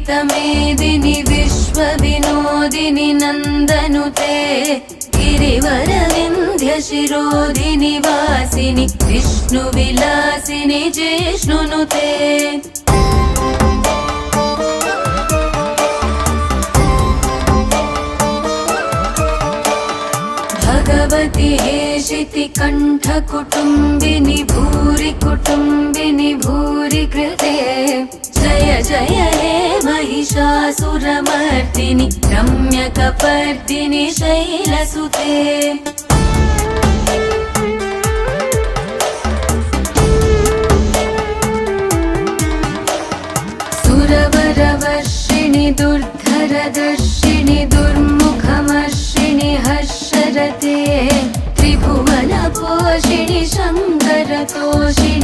मेदिनि विश्वविनोदिनि नन्दनुते गिरिवरविन्ध्यशिरोधिनि वासिनि विष्णुविलासिनि जिष्णुनुते भगवति हेशिति कण्ठकुटुम्बिनि भूरि कुटुम्बिनि भूरि कृते जय जय हे महिषासुरमर्दिनि रम्यकपर्दिनि शैलसुते सुरवरवर्षिणि दुर्धरदर्शिनि दुर्मुखमर्षिणि हर्षरते त्रिभुवनपोषिणि शङ्करतोषिणि